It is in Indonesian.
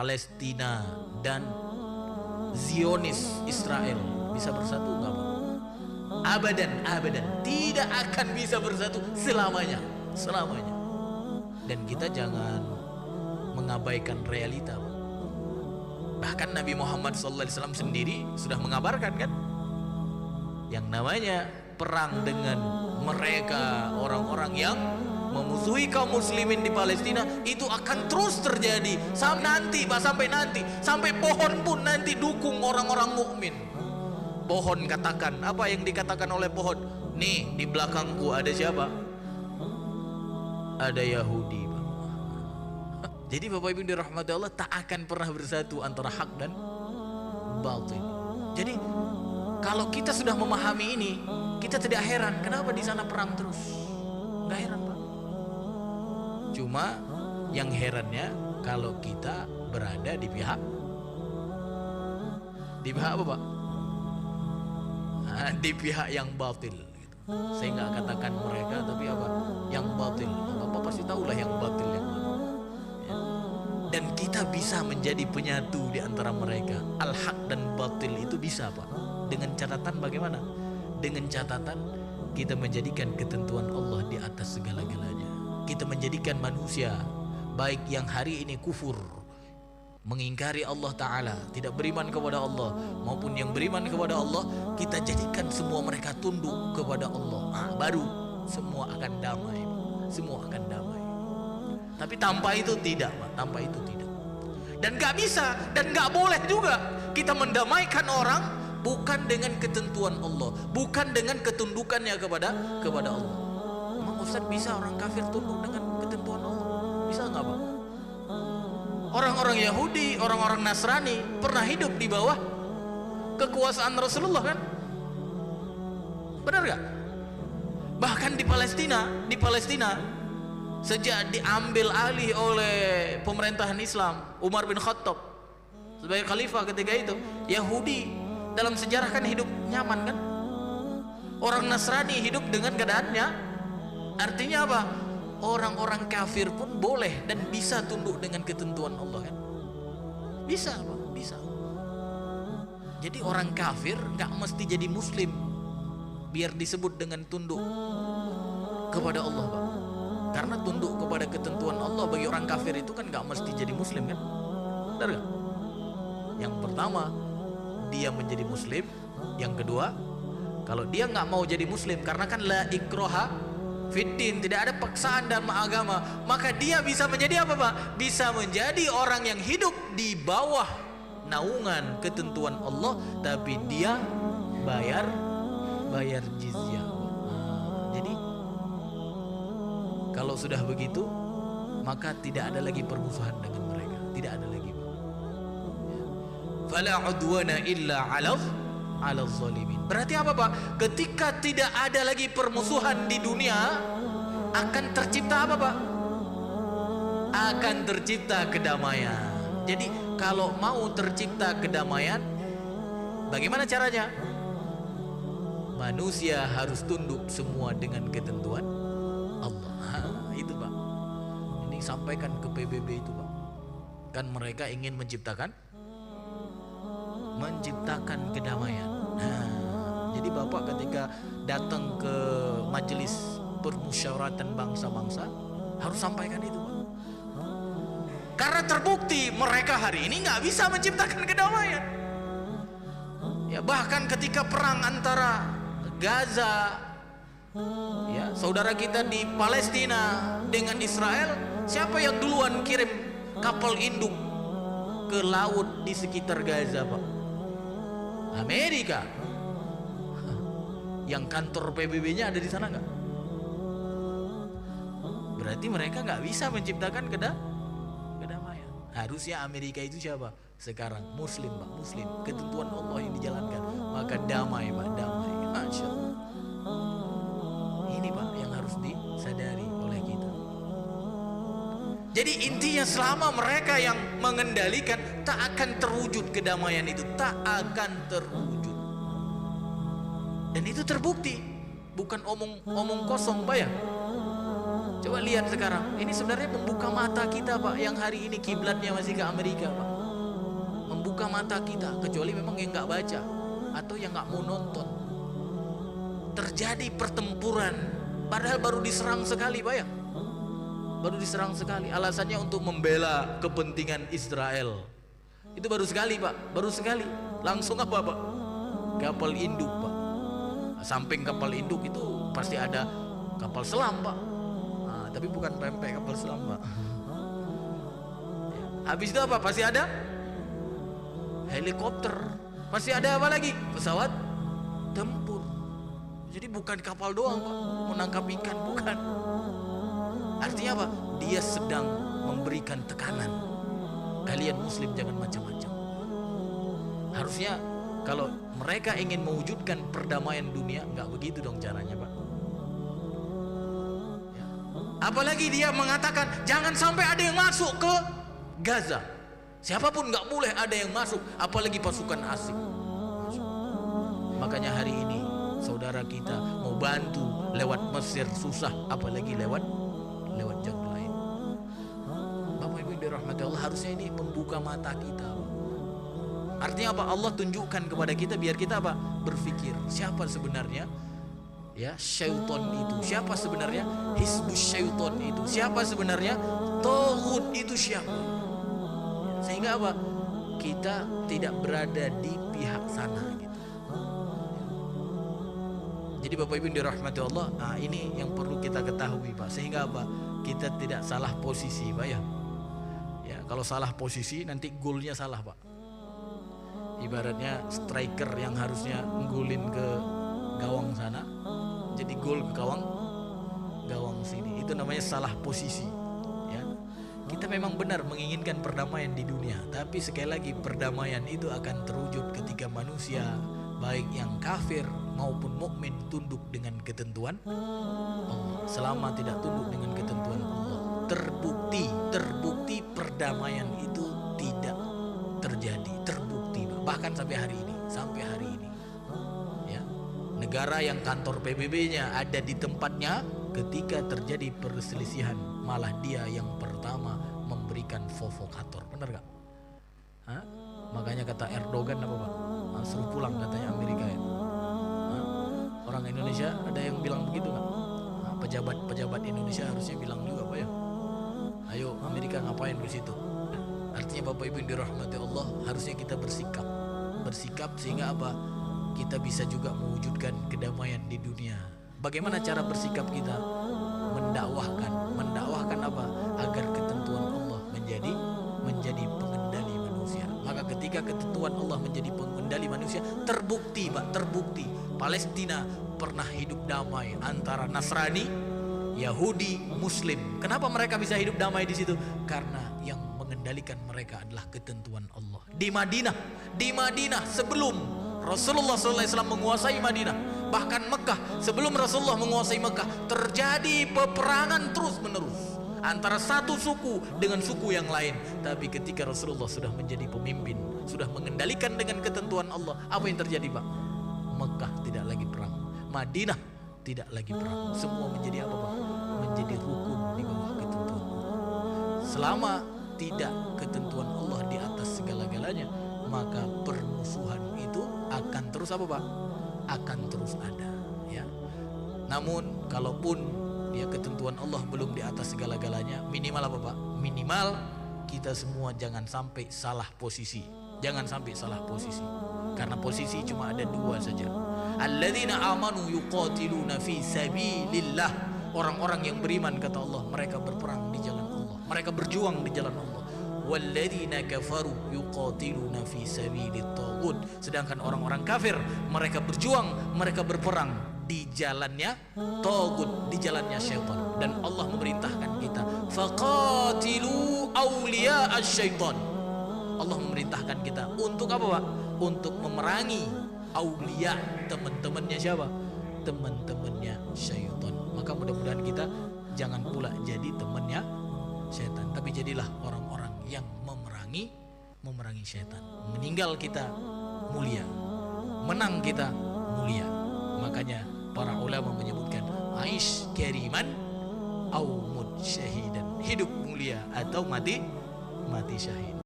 Palestina dan Zionis Israel bisa bersatu nggak Pak? Abadan, abadan, tidak akan bisa bersatu selamanya, selamanya. Dan kita jangan mengabaikan realita Pak. Bahkan Nabi Muhammad SAW sendiri sudah mengabarkan kan, yang namanya perang dengan mereka orang-orang yang memusuhi kaum muslimin di Palestina itu akan terus terjadi sampai sampai pohon pun nanti dukung orang-orang mukmin. Pohon katakan apa yang dikatakan oleh pohon? Nih di belakangku ada siapa? Ada Yahudi Pak. Jadi Bapak Ibu dirahmati Allah, tak akan pernah bersatu antara hak dan batil. Jadi kalau kita sudah memahami ini, kita tidak heran kenapa di sana perang terus. Nggak heran Pak. Cuma yang herannya kalau kita berada di pihak apa Pak? Nah, di pihak yang batil gitu. Saya nggak katakan mereka, tapi apa? Yang batil. Bapak pasti tahulah yang batil yang mana. Ya. Dan kita bisa menjadi penyatu di antara mereka. Al-haq dan batil itu bisa Pak. Dengan catatan bagaimana? Dengan catatan kita menjadikan ketentuan Allah di atas segala-galanya. Kita menjadikan manusia baik yang hari ini kufur, mengingkari Allah Ta'ala, tidak beriman kepada Allah, maupun yang beriman kepada Allah, kita jadikan semua mereka tunduk kepada Allah. Baru semua akan damai, semua akan damai. Tapi tanpa itu tidak Pak, tanpa itu tidak. Dan gak bisa dan gak boleh juga kita mendamaikan orang bukan dengan ketentuan Allah, bukan dengan ketundukannya kepada Allah. Emang Ustaz bisa orang kafir tunduk dengan ketentuan Allah? Bisa nggak Pak? Orang-orang Yahudi, orang-orang Nasrani pernah hidup di bawah kekuasaan Rasulullah kan? Benar gak? Bahkan di Palestina sejak diambil alih oleh pemerintahan Islam Umar bin Khattab sebagai khalifah ketika itu, Yahudi dalam sejarah kan hidup nyaman kan? Orang Nasrani hidup dengan keadaannya. Artinya apa? Orang-orang kafir pun boleh dan bisa tunduk dengan ketentuan Allah kan? Bisa Pak, bisa. Jadi orang kafir gak mesti jadi muslim biar disebut dengan tunduk kepada Allah Pak. Karena tunduk kepada ketentuan Allah bagi orang kafir itu kan gak mesti jadi muslim kan? Benar gak? Yang pertama, dia menjadi muslim. Yang kedua, kalau dia nggak mau jadi muslim, karena kan la ikroha fiddin, tidak ada paksaan dalam agama, maka dia bisa menjadi apa Pak? Bisa menjadi orang yang hidup di bawah naungan ketentuan Allah, tapi dia bayar jizyah. Jadi kalau sudah begitu, maka tidak ada lagi permusuhan dengan mereka, tidak ada lagi Pak. Fala udwana illa 'alal zalimin. Berarti apa Pak? Ketika tidak ada lagi permusuhan di dunia, akan tercipta apa Pak? Akan tercipta kedamaian. Jadi kalau mau tercipta kedamaian, bagaimana caranya? Manusia harus tunduk semua dengan ketentuan Allah. Itu Pak. Ini sampaikan ke PBB itu Pak. Kan mereka ingin menciptakan kedamaian. Jadi Bapak ketika datang ke majelis permusyawaratan bangsa-bangsa harus sampaikan itu Pak. Karena terbukti mereka hari ini nggak bisa menciptakan kedamaian. Ya bahkan ketika perang antara Gaza, ya saudara kita di Palestina dengan Israel, siapa yang duluan kirim kapal induk ke laut di sekitar Gaza Pak? Amerika. Yang kantor PBB-nya ada di sana nggak? Berarti mereka nggak bisa menciptakan kedamaian. Harusnya Amerika itu siapa? Sekarang Muslim Pak, Muslim. Ketentuan Allah yang dijalankan, maka damai Pak, damai. Masya Allah. Ini Pak yang harus disadari oleh kita. Jadi intinya selama mereka yang mengendalikan, tak akan terwujud kedamaian itu, tak akan terwujud. Dan itu terbukti, bukan omong kosong Pak ya. Coba lihat sekarang, ini sebenarnya membuka mata kita Pak, yang hari ini kiblatnya masih ke Amerika Pak. Membuka mata kita, kecuali memang yang nggak baca atau yang nggak mau nonton. Terjadi pertempuran, padahal baru diserang sekali Pak ya. Baru diserang sekali, alasannya untuk membela kepentingan Israel. Itu baru sekali Pak, baru sekali. Langsung apa Pak? Kapal induk Pak. Samping kapal induk itu pasti ada kapal selam Pak. Nah, tapi bukan pempek kapal selam Pak. Habis itu apa? Pasti ada helikopter. Pasti ada apa lagi? Pesawat tempur. Jadi bukan kapal doang Pak, menangkap ikan, bukan. Artinya apa? Dia sedang memberikan tekanan. Kalian muslim jangan macam-macam. Harusnya kalau mereka ingin mewujudkan perdamaian dunia, nggak begitu dong caranya Pak. Ya. Apalagi dia mengatakan jangan sampai ada yang masuk ke Gaza. Siapapun nggak boleh ada yang masuk, apalagi pasukan asing. Makanya hari ini saudara kita mau bantu lewat Mesir susah, apalagi lewat jalur lain. Bapak Ibu dirahmati Allah, harusnya ini membuka mata kita. Artinya apa? Allah tunjukkan kepada kita biar kita apa? Berpikir siapa sebenarnya ya syaitan itu, siapa sebenarnya hizbus syaitan itu, siapa sebenarnya taghut itu siapa. Sehingga apa? Kita tidak berada di pihak sana gitu. Jadi Bapak Ibu dirahmati Allah, nah ini yang perlu kita ketahui Pak. Sehingga apa? Kita tidak salah posisi Pak ya. Ya, kalau salah posisi nanti golnya salah Pak. Ibaratnya striker yang harusnya nggolin ke gawang sana, jadi gol ke gawang sini. Itu namanya salah posisi. Ya. Kita memang benar menginginkan perdamaian di dunia, tapi sekali lagi perdamaian itu akan terwujud ketika manusia baik yang kafir maupun mukmin tunduk dengan ketentuan Allah. Selama tidak tunduk dengan ketentuan Allah, terbukti perdamaian itu tidak terjadi, terbukti bahkan sampai hari ini. Ya. Negara yang kantor PBB-nya ada di tempatnya, ketika terjadi perselisihan malah dia yang pertama memberikan provokator, benar gak? Hah? Makanya kata Erdogan apa Pak? Suruh pulang katanya Amerika ya. Orang Indonesia ada yang bilang begitu nggak? Pejabat Indonesia harusnya bilang juga Pak ya. Ayo Amerika ngapain di situ? Artinya Bapak Ibu yang dirahmati Allah, harusnya kita bersikap sehingga apa? Kita bisa juga mewujudkan kedamaian di dunia. Bagaimana cara bersikap kita? Mendakwahkan apa? Agar ketentuan Allah menjadi pengendali manusia. Maka ketika ketentuan Allah menjadi pengendali manusia, terbukti Palestina pernah hidup damai antara Nasrani, Yahudi, Muslim. Kenapa mereka bisa hidup damai di situ? Karena yang mengendalikan mereka adalah ketentuan Allah. Di Madinah sebelum Rasulullah SAW menguasai Madinah, bahkan Mekah sebelum Rasulullah menguasai Mekah, terjadi peperangan terus-menerus antara satu suku dengan suku yang lain. Tapi ketika Rasulullah sudah menjadi pemimpin, sudah mengendalikan dengan ketentuan Allah, apa yang terjadi Pak? Mekah tidak lagi perang, Madinah tidak lagi perang. Semua menjadi apa Pak? Menjadi rukun di bawah ketentuan Allah. Selama tidak ketentuan Allah di atas segala-galanya, maka permusuhan itu akan terus apa Pak? Akan terus ada ya. Namun kalaupun ya ketentuan Allah belum di atas segala-galanya, minimal apa Pak? Minimal kita semua jangan sampai salah posisi. Jangan sampai salah posisi. Karena posisi cuma ada dua saja. Alladzina amanu yuqatiluna fi sabilillah. Orang-orang yang beriman kata Allah, mereka berperang di jalan Allah. Mereka berjuang di jalan Allah. Walladzina kafaru yuqatiluna fi sabilit taghut. Sedangkan orang-orang kafir, mereka berjuang, mereka berperang di jalannya taghut, di jalannya syaitan. Dan Allah memerintahkan kita, faqatilu awliya asy-syaitan. Allah memerintahkan kita untuk apa Pak? Untuk memerangi aulia, teman-temannya siapa? Teman-temannya syaitan. Maka mudah-mudahan kita jangan pula jadi temannya syaitan, tapi jadilah orang-orang yang memerangi syaitan. Meninggal kita mulia, menang kita mulia. Makanya para ulama menyebutkan aish kariman au mut syahidan, hidup mulia atau mati syahid.